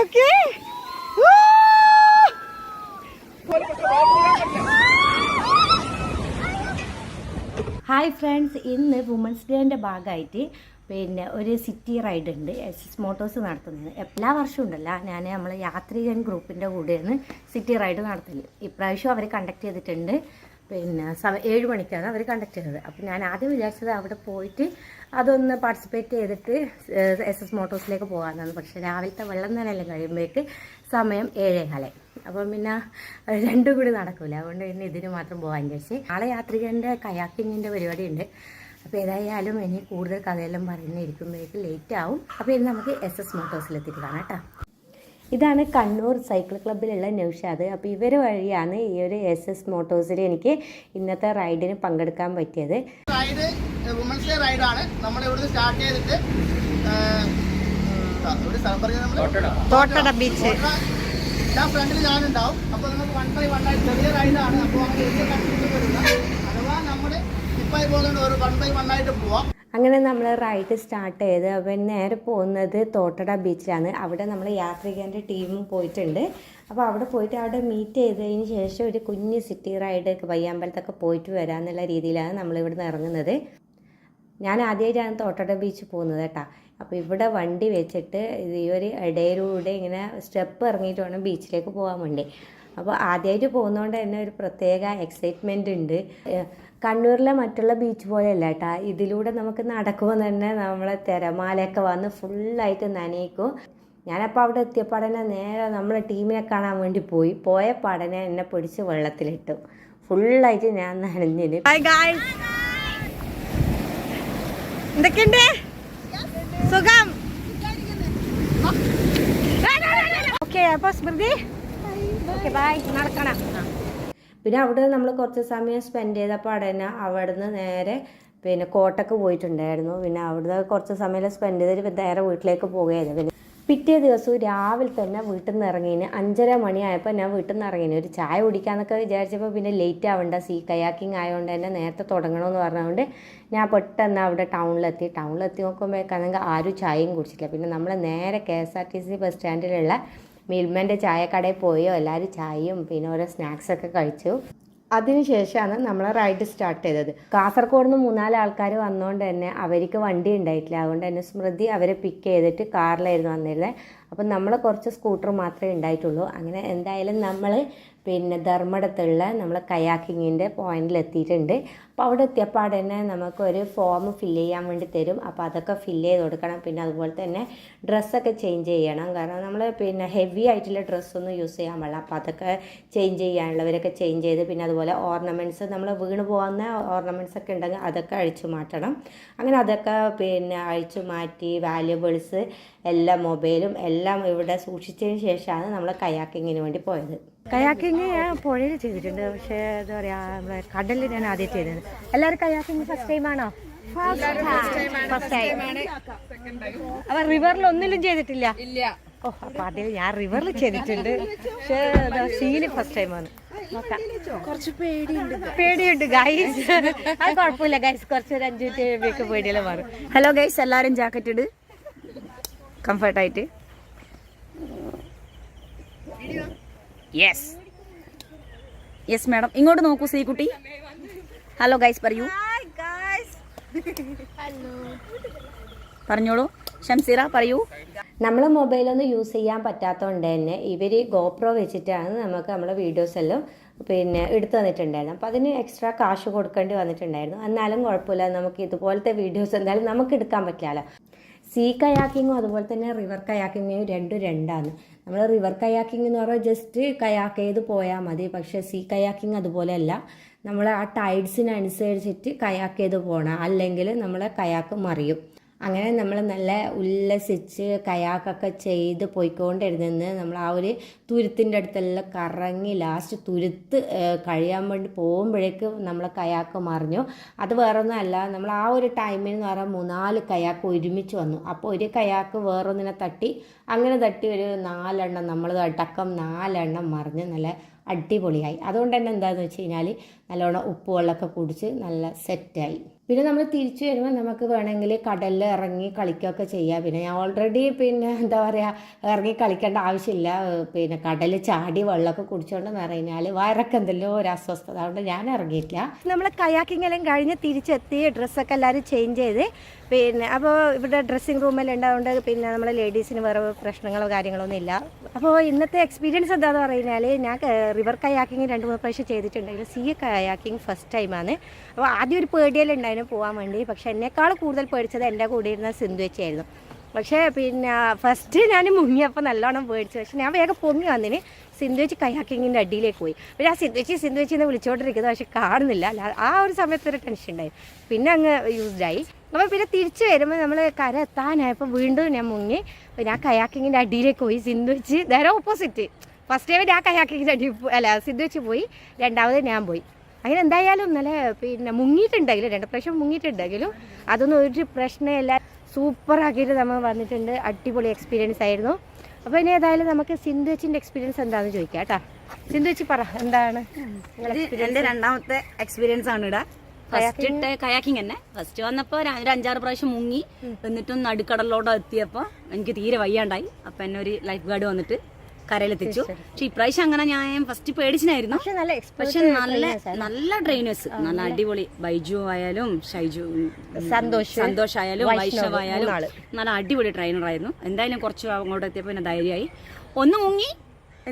നോക്കി. Hi friends, ഇന്ന് women's ഡേൻ്റെ ഭാഗമായിട്ട് ഒരു സിറ്റി റൈഡ് ഉണ്ട് SS മോട്ടോഴ്സ് നടത്തുന്നത്. എല്ലാ വർഷവും ഉണ്ടല്ലോ, നമ്മൾ യാത്രികൻ ഗ്രൂപ്പിൻ്റെ കൂടെയാണ് സിറ്റി റൈഡ് നടത്തല്. ഇപ്രാവശ്യം അവർ കണ്ടക്ട് ചെയ്തിട്ടുണ്ട്. 7 മണിക്കാണ് അവർ കണ്ടക്ട് ചെയ്തത്. അപ്പോൾ ഞാൻ ആദ്യം വിചാരിച്ചത് അവിടെ പോയിട്ട് അതൊന്ന് പാർട്ടിസിപ്പേറ്റ് ചെയ്തിട്ട് SS മോട്ടോഴ്സിലേക്ക് പോകാമെന്നാണ്. പക്ഷേ രാവിലത്തെ വെള്ളം നനയെല്ലാം കഴിയുമ്പോഴേക്ക് സമയം 7:15. അപ്പം രണ്ടും കൂടി നടക്കില്ല. അതുകൊണ്ട് തന്നെ ഇതിന് മാത്രം പോകാൻ വിചാരിച്ച്. നാളെ യാത്രികൻ്റെ കയാക്കിങ്ങിൻ്റെ പരിപാടി ഉണ്ട്. അപ്പോൾ ഏതായാലും ഇനി കൂടുതൽ കഥയെല്ലാം പറഞ്ഞിരിക്കുമ്പോഴേക്ക് ലേറ്റ് ആവും. അപ്പോൾ ഇനി നമുക്ക് SS മോട്ടോഴ്സിലെത്തിയിട്ട് കാണാം കേട്ടോ. ഇതാണ് കണ്ണൂർ സൈക്കിൾ ക്ലബ്ബിലുള്ള നൗഷാദ്. അപ്പോൾ ഇവർ വഴിയാണ് ഈ ഒരു SS മോട്ടോഴ്സിൽ എനിക്ക് ഇന്നത്തെ റൈഡിന് പങ്കെടുക്കാൻ പറ്റിയത്. റൈഡ് വുമൻസ് ഡേ റൈഡാണ്. നമ്മൾ ഇവിടുന്ന് സ്റ്റാർട്ട് ചെയ്തിട്ട് തോട്ടട ബീച്ച് ഫ്രണ്ടിൽ ഞാനുണ്ടാവും. അപ്പോൾ നമുക്ക് 1 by 1 ആയിട്ട് ചെറിയ റൈഡാണ്. അപ്പോൾ അങ്ങനെ വലിയ കണ്ടിട്ട് വരില്ല. അഥവാ നമ്മൾ ഇപ്പായി പോകുന്നുണ്ട് ഒരു 1 by 1 ആയിട്ട് പോവാം. അങ്ങനെ നമ്മൾ റൈഡ് സ്റ്റാർട്ട് ചെയ്ത് അവൻ നേരെ പോകുന്നത് തോട്ടട ബീച്ചിലാണ്. അവിടെ നമ്മൾ യാത്രികൻ്റെ ടീമും പോയിട്ടുണ്ട്. അപ്പോൾ അവിടെ പോയിട്ട് അവിടെ മീറ്റ് ചെയ്തതിന് ശേഷം ഒരു കുഞ്ഞ് സിറ്റി റൈഡ് പയ്യാമ്പലത്തൊക്കെ പോയിട്ട് വരാമെന്നുള്ള രീതിയിലാണ് നമ്മളിവിടുന്ന് ഇറങ്ങുന്നത്. ഞാൻ ആദ്യമായിട്ടാണ് തോട്ടട ബീച്ച് പോകുന്നത് കേട്ടോ. അപ്പോൾ ഇവിടെ വണ്ടി വെച്ചിട്ട് ഈ ഒരു ഇടയിലൂടെ ഇങ്ങനെ സ്റ്റെപ്പ് ഇറങ്ങിയിട്ട് വേണം ബീച്ചിലേക്ക് പോകാൻ വേണ്ടി. അപ്പോൾ ആദ്യമായിട്ട് പോകുന്നതുകൊണ്ട് തന്നെ ഒരു പ്രത്യേക എക്സൈറ്റ്മെൻ്റ് ഉണ്ട്. കണ്ണൂരിലെ മറ്റുള്ള ബീച്ച് പോലെയല്ല കേട്ടോ. ഇതിലൂടെ നമുക്ക് നടക്കുമ്പോൾ തന്നെ നമ്മളെ തിരമാലയൊക്കെ വന്ന് ഫുള്ളായിട്ട് നനയിക്കും. ഞാനപ്പോൾ അവിടെ എത്തിയപ്പാടനെ നേരെ നമ്മളെ ടീമിനെ കാണാൻ വേണ്ടി പോയ പാടനെ എന്നെ പിടിച്ച് വെള്ളത്തിലിട്ടു. ഫുള്ളായിട്ട് ഞാൻ നനഞ്ഞിന്. എന്തൊക്കെയുണ്ട്? സുഖം. ഓക്കെ, അപ്പോൾ സ്മൃതി ഓക്കെ ബൈ. നടക്കണം. പിന്നെ അവിടെ നമ്മൾ കുറച്ച് സമയം സ്പെൻഡ് ചെയ്തപ്പോൾ അവിടുന്ന് നേരെ കോട്ടക്ക് പോയിട്ടുണ്ടായിരുന്നു. പിന്നെ അവിടുന്ന് കുറച്ച് സമയം സ്പെൻഡ് ചെയ്തിട്ട് നേരെ വീട്ടിലേക്ക് പോവുകയായിരുന്നു. പിന്നെ പിറ്റേ ദിവസവും രാവിലെ തന്നെ വീട്ടിൽ നിന്ന് ഇറങ്ങിന് 5:30 മണിയായപ്പോൾ ഞാൻ വീട്ടിൽ നിന്ന് ഇറങ്ങിന്. ഒരു ചായ കുടിക്കാമെന്നൊക്കെ വിചാരിച്ചപ്പോൾ പിന്നെ ലേറ്റ് ആവേണ്ട, കയാക്കിങ് ആയതുകൊണ്ട് തന്നെ നേരത്തെ തുടങ്ങണമെന്ന് പറഞ്ഞതുകൊണ്ട് ഞാൻ പെട്ടെന്ന് അവിടെ ടൗണിലെത്തി നോക്കുമ്പോഴേക്കാണെങ്കിൽ ആരും ചായയും കുടിച്ചില്ല. പിന്നെ നമ്മൾ നേരെ KSRTC ബസ് സ്റ്റാൻഡിലുള്ള മിൽമൻ്റെ ചായക്കടയിൽ പോയോ എല്ലാവരും ചായയും പിന്നെ ഓരോ സ്നാക്സൊക്കെ കഴിച്ചു. അതിനുശേഷമാണ് നമ്മൾ റൈഡ് സ്റ്റാർട്ട് ചെയ്തത്. കാസർഗോഡ് നിന്ന് 3-4 ആൾക്കാർ വന്നുകൊണ്ട് തന്നെ അവർക്ക് വണ്ടി ഉണ്ടായിട്ടില്ല. അതുകൊണ്ട് തന്നെ സ്മൃതി അവരെ പിക്ക് ചെയ്തിട്ട് കാറിലായിരുന്നു വന്നിരുന്നത്. അപ്പം നമ്മൾ കുറച്ച് സ്കൂട്ടർ മാത്രമേ ഉണ്ടായിട്ടുള്ളൂ. അങ്ങനെ എന്തായാലും നമ്മൾ ധർമ്മടത്തുള്ള നമ്മൾ കയാക്കിങ്ങിൻ്റെ പോയിന്റിലെത്തിയിട്ടുണ്ട്. അപ്പോൾ അവിടെ എത്തിയപ്പോൾ തന്നെ നമുക്കൊരു ഫോം ഫില്ല് ചെയ്യാൻ വേണ്ടി തരും. അപ്പോൾ അതൊക്കെ ഫില്ല് ചെയ്ത് കൊടുക്കണം. പിന്നെ അതുപോലെ തന്നെ ഡ്രസ്സൊക്കെ ചേഞ്ച് ചെയ്യണം. കാരണം നമ്മൾ ഹെവി ആയിട്ടുള്ള ഡ്രസ്സൊന്നും യൂസ് ചെയ്യാൻ പാടില്ല. അപ്പോൾ അതൊക്കെ ചേഞ്ച് ചെയ്യാനുള്ളവരൊക്കെ ചേഞ്ച് ചെയ്ത് പിന്നെ അതുപോലെ ഓർണമെൻറ്റ്സ് നമ്മൾ വീണ് പോകുന്ന ഓർണമെൻറ്റ്സ് ഒക്കെ ഉണ്ടെങ്കിൽ അതൊക്കെ അഴിച്ചു മാറ്റണം. അങ്ങനെ അതൊക്കെ അഴിച്ചു മാറ്റി വാല്യുബിൾസ് എല്ലാം മൊബൈലും എല്ലാം ഇവിടെ സൂക്ഷിച്ചതിന് ശേഷമാണ് നമ്മൾ കയാക്കിങ്ങിന് വേണ്ടി പോയത്. കയാക്കിങ് ഞാൻ പുഴയിൽ ചെയ്തിട്ടുണ്ട്. പക്ഷേ എന്താ പറയുക, നമ്മുടെ കടലിൽ ഞാൻ ആദ്യം ചെയ്തത്. എല്ലാവരും കയാക്കിങ് ഫസ്റ്റ് ടൈം ആണോ? First time. അപ്പൊ റിവറിൽ ഒന്നിലും ചെയ്തിട്ടില്ല? ഓ, അപ്പൊ അതിൽ ഞാൻ റിവറിൽ ചെയ്തിട്ടുണ്ട്. പക്ഷേ സീല് ഫസ്റ്റ് ടൈമാണ്. കുറച്ച് പേടിയുണ്ട് ഗൈസ്. അത് കുഴപ്പമില്ല ഗൈസ്, കുറച്ച് ഒരു 5 മിനിറ്റ് കഴിയുമ്പോഴേക്ക് പേടിയെല്ലാം മാറും. ഹലോ ഗൈസ്, എല്ലാവരും ജാക്കറ്റ് ഇട് കംഫർട്ടായിട്ട്. യെസ് മാഡം, ഇങ്ങോട്ട് നോക്കൂ സീക്കുട്ടി. ഹലോ ഗൈസ് പറയൂ. പറഞ്ഞോളൂ ഷംസീറ, പറയൂ. നമ്മൾ മൊബൈലൊന്നും യൂസ് ചെയ്യാൻ പറ്റാത്തതുകൊണ്ട് തന്നെ ഇവർ GoPro വെച്ചിട്ടാണ് നമുക്ക് നമ്മളെ വീഡിയോസ് എല്ലാം എടുത്തു തന്നിട്ടുണ്ടായിരുന്നു. അപ്പോൾ അതിന് എക്സ്ട്രാ കാശ് കൊടുക്കേണ്ടി വന്നിട്ടുണ്ടായിരുന്നു. എന്നാലും കുഴപ്പമില്ല, നമുക്ക് ഇതുപോലത്തെ വീഡിയോസ് എന്തായാലും നമുക്ക് എടുക്കാൻ പറ്റില്ലല്ലോ. കയാക്കിങ്ങും അതുപോലെ തന്നെ റിവർ കയാക്കിങ്ങും രണ്ടാണ്. നമ്മൾ റിവർ കയാക്കിംഗ് എന്ന് പറഞ്ഞാൽ ജസ്റ്റ് കയാക്ക് ചെയ്ത് പോയാൽ മതി. പക്ഷേ കയാക്കിങ് അതുപോലെയല്ല. നമ്മൾ ആ ടൈഡ്സിനനുസരിച്ചിട്ട് കയാക്ക് ചെയ്ത് പോകണം, അല്ലെങ്കിൽ നമ്മളെ കയാക്ക് മറിയും. അങ്ങനെ നമ്മൾ നല്ല ഉല്ലസിച്ച് കയാക്കൊക്കെ ചെയ്ത് പോയിക്കൊണ്ടിരുന്ന് നമ്മൾ ആ ഒരു തുരുത്തിൻ്റെ അടുത്തെല്ലാം കറങ്ങി ലാസ്റ്റ് തുരുത്ത് കഴിയാൻ വേണ്ടി പോകുമ്പോഴേക്ക് നമ്മളെ കയാക്ക് മറിഞ്ഞു. അത് വേറൊന്നും അല്ല, നമ്മൾ ആ ഒരു ടൈമിൽ എന്ന് പറഞ്ഞാൽ 3-4 കയാക്ക് ഒരുമിച്ച് വന്നു. അപ്പോൾ ഒരു കയാക്ക് വേറൊന്നിനെ തട്ടി ഒരു 4 എണ്ണം നമ്മൾ അടക്കം 4 എണ്ണം മറിഞ്ഞ് നല്ല അടിപൊളിയായി. അതുകൊണ്ട് തന്നെ എന്താണെന്ന് വെച്ച് കഴിഞ്ഞാൽ നല്ലോണം ഉപ്പ് വെള്ളമൊക്കെ കുടിച്ച് നല്ല സെറ്റായി. പിന്നെ നമ്മൾ തിരിച്ചു വരുമ്പോൾ നമുക്ക് വേണമെങ്കിൽ കടലിൽ ഇറങ്ങി കളിക്കുകയൊക്കെ ചെയ്യാം. പിന്നെ ഞാൻ ഓൾറെഡി പിന്നെ എന്താ പറയുക ഇറങ്ങി കളിക്കേണ്ട ആവശ്യമില്ല. പിന്നെ കടലിൽ ചാടി വെള്ളമൊക്കെ കുടിച്ചുകൊണ്ടെന്ന് പറഞ്ഞാൽ വയറൊക്കെ എന്തെല്ലോ ഒരു അസ്വസ്ഥത, അതുകൊണ്ട് ഞാൻ ഇറങ്ങിയിട്ടില്ല. നമ്മൾ കയാക്കിംഗ് എല്ലാം കഴിഞ്ഞ് തിരിച്ചെത്തി ഡ്രസ്സൊക്കെ എല്ലാവരും ചേഞ്ച് ചെയ്ത് പിന്നെ അപ്പോൾ ഇവിടെ ഡ്രസ്സിങ് റൂമെല്ലാം ഉണ്ടായതുകൊണ്ട് പിന്നെ നമ്മളെ ലേഡീസിന് വേറെ പ്രശ്നങ്ങളോ കാര്യങ്ങളോ ഒന്നും ഇല്ല. അപ്പോൾ ഇന്നത്തെ എക്സ്പീരിയൻസ് എന്താണെന്ന് പറഞ്ഞാൽ ഞാൻ റിവർ കയാക്കിങ് 2-3 പ്രാവശ്യം ചെയ്തിട്ടുണ്ടെങ്കിൽ സീ കയാക്കിങ് ഫസ്റ്റ് ടൈമാണ്. അപ്പോൾ ആദ്യം ഒരു പേടിയെല്ലാം ഉണ്ടായിരുന്നു പോകാൻ വേണ്ടി. പക്ഷേ എന്നെക്കാൾ കൂടുതൽ പേടിച്ചത് എൻ്റെ കൂടെ ഇരുന്ന സിന്ധു ചേച്ചിയായിരുന്നു. പക്ഷേ പിന്നെ ഫസ്റ്റ് ഞാൻ മുങ്ങിയപ്പോൾ നല്ലോണം പേടിച്ചു. പക്ഷേ ഞാൻ വേഗം പൊങ്ങി വന്നിന് സിന്ധു ചേച്ചി കയാക്കിങ്ങിൻ്റെ അടിയിലേക്ക് പോയി. പിന്നെ ആ സിന്ധു ചേച്ചിന്ന് വിളിച്ചുകൊണ്ടിരിക്കുന്നത് പക്ഷേ കാണുന്നില്ല. ആ ഒരു സമയത്തൊരു ടെൻഷൻ ഉണ്ടായി. പിന്നെ അങ്ങ് യൂസ്ഡായി. അപ്പോൾ പിന്നെ തിരിച്ച് വരുമ്പോൾ നമ്മൾ കര എത്താനായപ്പോൾ വീണ്ടും ഞാൻ മുങ്ങി. പിന്നെ ആ കയാക്കിങ്ങിൻ്റെ അടിയിലേക്ക് പോയി. സിന്ധു ചേച്ചി നേരെ ഓപ്പോസിറ്റ്. ഫസ്റ്റ് ടൈം ഞാൻ കയാക്കിങ്ങിൻ്റെ അടിയിൽ സിന്ധു ചേച്ചി പോയി, രണ്ടാമത് ഞാൻ പോയി. അങ്ങനെ എന്തായാലും നല്ല പിന്നെ മുങ്ങിയിട്ടുണ്ടെങ്കിലും 2 പ്രാവശ്യം മുങ്ങിയിട്ടുണ്ടെങ്കിലും അതൊന്നും ഒരു പ്രശ്നമില്ല. സൂപ്പറാക്കിയിട്ട് നമ്മൾ വന്നിട്ടുണ്ട്. അടിപൊളി എക്സ്പീരിയൻസ് ആയിരുന്നു. അപ്പോൾ ഇനി ഏതായാലും നമുക്ക് സിന്ധു ചേച്ചിൻ്റെ എക്സ്പീരിയൻസ് എന്താണെന്ന് ചോദിക്കാം കേട്ടോ. സിന്ധു ചേച്ചി പറ, എന്താണ് എൻ്റെ രണ്ടാമത്തെ എക്സ്പീരിയൻസ് ആണ് ഇവിടെ. ഫസ്റ്റ് കയാക്കിങ് തന്നെ. ഫസ്റ്റ് വന്നപ്പോൾ ഒരു 5-6 പ്രാവശ്യം മുങ്ങി. എന്നിട്ടും നടുക്കടലിലോട്ട് എത്തിയപ്പോൾ എനിക്ക് തീരെ വയ്യാണ്ടായി. അപ്പം എന്നെ ഒരു ലൈഫ് ഗാർഡ് വന്നിട്ട് കരയിലെത്തിച്ചു. പക്ഷെ ഇപ്രാവശ്യം അങ്ങനെ ഞാൻ ഫസ്റ്റ് പേടിച്ചിനായിരുന്നു. പക്ഷെ നല്ല ട്രെയിനേഴ്സ്, നല്ല അടിപൊളി. ബൈജു ആയാലും സന്തോഷ് ആയാലും വൈഷ്ണവ് ആയാലും നല്ല അടിപൊളി ട്രെയിനർ ആയിരുന്നു. എന്തായാലും കുറച്ച് അങ്ങോട്ട് എത്തിയപ്പോൾ പിന്നെ ധൈര്യമായി. ഒന്ന് മുങ്ങി,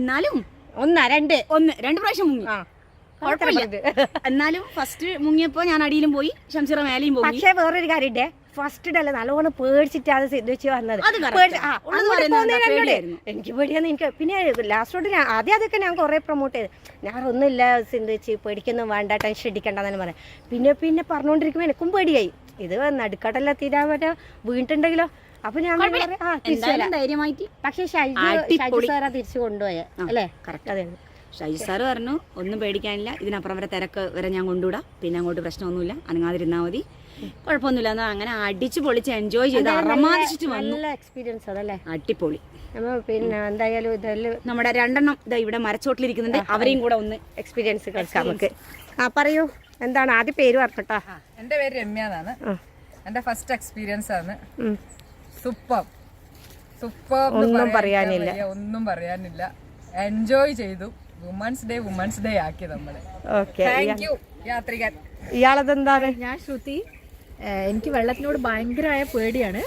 എന്നാലും 2 പ്രാവശ്യം മുങ്ങി, കുഴപ്പമില്ല. എന്നാലും ഫസ്റ്റ് മുങ്ങിയപ്പോൾ ഞാൻ അടിയിലും പോയി, ഷംസീറ മേലെയും പോയി. പക്ഷേ വേറൊരു കാര്യമുണ്ട്, ഫസ്റ്റ് ഡേ നല്ലോണം പേടിച്ചിട്ടാണ് സിദ്ധു വെച്ച് വന്നത്. എനിക്ക് പേടിയാന്ന്. എനിക്ക് പിന്നെ ലാസ്റ്റോട്ട് ഞാൻ ആദ്യമൊക്കെ ഞാൻ കുറേ പ്രൊമോട്ട് ചെയ്ത് ഞാൻ ഒന്നുമില്ല സിന്ധു വെച്ച് പേടിക്കൊന്നും വേണ്ട, ടെൻഷൻ അടിക്കണ്ടെന്നു പറയാം. പിന്നെ പറഞ്ഞുകൊണ്ടിരിക്കുമ്പോൾ എനിക്കും പേടിയായി. ഇത് നടുക്കടലിൽ തീരാൻ പറ്റാ വീണിട്ടുണ്ടെങ്കിലോ. അപ്പൊ ഞാൻ ധൈര്യമായിട്ട്. പക്ഷെ ഷൈജു സാറാ തിരിച്ചു കൊണ്ടുപോയ അല്ലേ? കറക്റ്റ്. അതെ, ഷൈജു സാറ് പറഞ്ഞു ഒന്നും പേടിക്കാനില്ല, ഇതിനപ്പുറം വരെ തിരക്ക് വരെ ഞാൻ കൊണ്ടുവിടാം, പിന്നെ അങ്ങോട്ട് പ്രശ്നമൊന്നുമില്ല, അനങ്ങാതിരുന്നാൽ മതി, കുഴപ്പമൊന്നുമില്ല. എന്നാൽ അങ്ങനെ അടിച്ചു പൊളിച്ച് എൻജോയ് ചെയ്ത് അറമാദിച്ചിട്ട് വന്നു. നല്ല എക്സ്പീരിയൻസ് അതല്ലേ, അടിപൊളി. പിന്നെ എന്തായാലും ഇതെല്ലാം നമ്മുടെ 2 ഇവിടെ മരച്ചോട്ടിലിരിക്കുന്നുണ്ട്, അവരെയും കൂടെ ഒന്ന് എക്സ്പീരിയൻസ് കേൾക്കാം നമുക്ക്. പറയൂ, എന്താണ് ആദ്യം പേര് പറഞ്ഞിട്ടാ? എന്റെ പേര് രമ്യ എന്നാണ്. എന്റെ ഫസ്റ്റ് എക്സ്പീരിയൻസ് ആണ്. സൂപ്പർ ഒന്നും പറയാനില്ല, ഒന്നും പറയാനില്ല. എൻജോയ് ചെയ്തു. വുമൻസ് ഡേ ആക്കി നമ്മള്. താങ്ക് യു യാത്രികൻ. ഇയാളതെന്താണ്? ഞാൻ ശ്രുതി. എനിക്ക് വെള്ളത്തിനോട് ഭയങ്കരമായ പേടിയാണ്.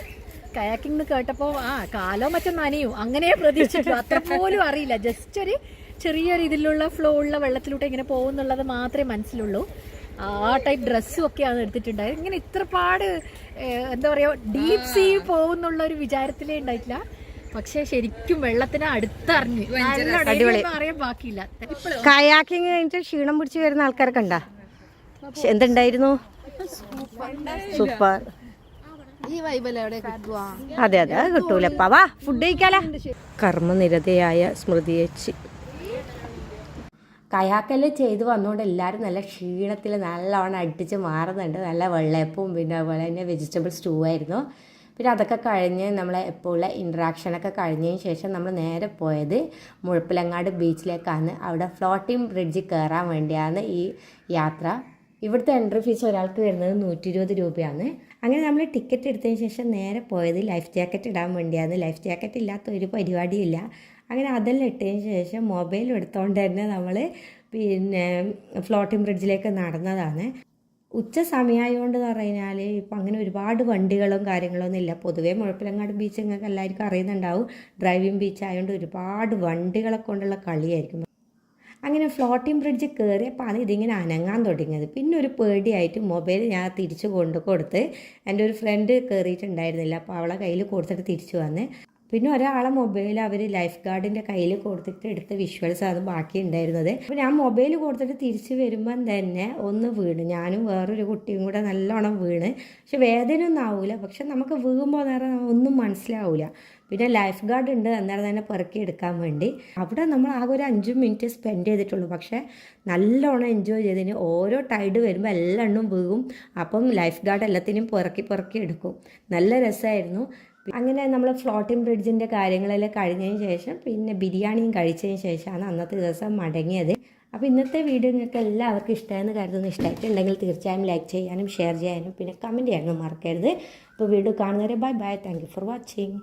കയാക്കിംഗ് കേട്ടപ്പോൾ കാലോ മറ്റോ നനയും അങ്ങനെ പ്രതീക്ഷിച്ചു. അത്ര പോലും അറിയില്ല. ജസ്റ്റ് ഒരു ചെറിയൊരു ഇതിലുള്ള ഫ്ലോ ഉള്ള വെള്ളത്തിലൂടെ ഇങ്ങനെ പോകുന്നുള്ളത് മാത്രമേ മനസ്സിലുള്ളൂ. ആ ടൈപ്പ് ഡ്രസ്സും ഒക്കെയാണ് എടുത്തിട്ടുണ്ടായത്. ഇങ്ങനെ ഇത്രപാട് എന്താ പറയുക ഡീപ് സീ പോകുന്നുള്ള ഒരു വിചാരത്തിലേ ഉണ്ടായിട്ടില്ല. പക്ഷെ ശരിക്കും വെള്ളത്തിന് അടുത്തറിഞ്ഞ് അറിയാൻ ബാക്കിയില്ല. കയാക്കിങ് കഴിഞ്ഞിട്ട് ക്ഷീണം പിടിച്ച് വരുന്ന ആൾക്കാരൊക്കെ ഉണ്ടാ? എന്തുണ്ടായിരുന്നു? സൂപ്പർ. ഈ വൈബല്ലേ അവിടെ കിട്ടുക? അതെ കിട്ടൂലപ്പാ. വാ ഫുഡ് കഴിക്കാല. കർമ്മനിരതയായ സ്മൃതിയേച്ചി കയാക്കെല്ലാം ചെയ്ത് വന്നുകൊണ്ട് എല്ലാവരും നല്ല ക്ഷീണത്തിൽ നല്ലവണ്ണം അടിച്ച് മാറുന്നുണ്ട്. നല്ല വെള്ളയപ്പവും പിന്നെ അതുപോലെ തന്നെ വെജിറ്റബിൾ സ്റ്റൂ ആയിരുന്നു. പിന്നെ അതൊക്കെ കഴിഞ്ഞ് നമ്മളെ എപ്പോഴുള്ള ഇൻട്രാക്ഷനൊക്കെ കഴിഞ്ഞതിന് ശേഷം നമ്മൾ നേരെ പോയത് മുഴപ്പിലങ്ങാട് ബീച്ചിലേക്കാണ്. അവിടെ ഫ്ലോട്ടിംഗ് ബ്രിഡ്ജിൽ കയറാൻ വേണ്ടിയാണ് ഈ യാത്ര. ഇവിടുത്തെ എൻട്രി ഫീസ് ഒരാൾക്ക് വരുന്നത് 120 രൂപയാണ്. അങ്ങനെ നമ്മൾ ടിക്കറ്റ് എടുത്തതിന് ശേഷം നേരെ പോയത് ലൈഫ് ജാക്കറ്റ് ഇടാൻ വേണ്ടിയാണ്. ലൈഫ് ജാക്കറ്റ് ഇല്ലാത്ത ഒരു പരിപാടിയില്ല. അങ്ങനെ അതെല്ലാം ഇട്ടതിന് ശേഷം മൊബൈൽ എടുത്തുകൊണ്ട് തന്നെ നമ്മൾ പിന്നെ ഫ്ലോട്ടിംഗ് ബ്രിഡ്ജിലേക്ക് നടന്നതാണ്. ഉച്ച സമയമായതുകൊണ്ട് എന്ന് പറഞ്ഞാൽ ഇപ്പം അങ്ങനെ ഒരുപാട് വണ്ടികളും കാര്യങ്ങളൊന്നും ഇല്ല. പൊതുവേ മുഴപ്പിലങ്ങാട് ബീച്ച് നിങ്ങൾക്ക് എല്ലാവർക്കും അറിയുന്നുണ്ടാവും, ഡ്രൈവിംഗ് ബീച്ച് ആയതുകൊണ്ട് ഒരുപാട് വണ്ടികളെ കൊണ്ടുള്ള കളിയായിരിക്കും. അങ്ങനെ ഫ്ലോട്ടിംഗ് ബ്രിഡ്ജ് കയറിയപ്പോൾ ഇതിങ്ങനെ അനങ്ങാൻ തുടങ്ങിയത്. പിന്നെ ഒരു പേടിയായിട്ട് മൊബൈൽ ഞാൻ തിരിച്ചു കൊടുത്ത് എൻ്റെ ഒരു ഫ്രണ്ട് കയറിയിട്ടുണ്ടായിരുന്നില്ല, അപ്പോൾ അവളെ കയ്യിൽ കൊടുത്തിട്ട് തിരിച്ചു വന്ന്. പിന്നെ ഒരാളെ മൊബൈൽ അവർ ലൈഫ് ഗാർഡിൻ്റെ കയ്യിൽ കൊടുത്തിട്ട് എടുത്ത വിഷ്വൽസാണ് ബാക്കി ഉണ്ടായിരുന്നത്. അപ്പോൾ ഞാൻ മൊബൈൽ കൊടുത്തിട്ട് തിരിച്ച് വരുമ്പം തന്നെ ഒന്ന് വീണ്, ഞാനും വേറൊരു കുട്ടിയും കൂടെ നല്ലോണം വീണ്. പക്ഷെ വേദനയൊന്നും ആവില്ല, പക്ഷെ നമുക്ക് വീഴുമ്പോൾ നേരം ഒന്നും മനസ്സിലാവില്ല. പിന്നെ ലൈഫ് ഗാർഡ് ഉണ്ട് അന്നേരം തന്നെ പെറുക്കി എടുക്കാൻ വേണ്ടി. അവിടെ നമ്മൾ ആകെ ഒരു 5 മിനിറ്റ് സ്പെൻഡ് ചെയ്തിട്ടുള്ളൂ. പക്ഷേ നല്ലോണം എൻജോയ് ചെയ്തതിന് ഓരോ ടൈഡ് വരുമ്പോൾ എല്ലാം വീഴും. അപ്പം ലൈഫ് ഗാർഡ് എല്ലാത്തിനും പെറുക്കി എടുക്കും. നല്ല രസമായിരുന്നു. അങ്ങനെ നമ്മൾ ഫ്ലോട്ടിംഗ് ബ്രിഡ്ജിൻ്റെ കാര്യങ്ങളെല്ലാം കഴിഞ്ഞതിന് ശേഷം പിന്നെ ബിരിയാണിയും കഴിച്ചതിന് ശേഷമാണ് അന്നത്തെ ദിവസം മടങ്ങിയത്. അപ്പോൾ ഇന്നത്തെ വീഡിയോ നിങ്ങൾക്ക് എല്ലാവർക്കും ഇഷ്ടമായെന്ന് കരുതുന്നു. ഇഷ്ടമായിട്ടുണ്ടെങ്കിൽ തീർച്ചയായും ലൈക്ക് ചെയ്യാനും ഷെയർ ചെയ്യാനും പിന്നെ കമൻറ്റ് ചെയ്യാനും മറക്കരുത്. അപ്പോൾ വീഡിയോ കാണുന്നവരെ bye bye. Thank you for watching.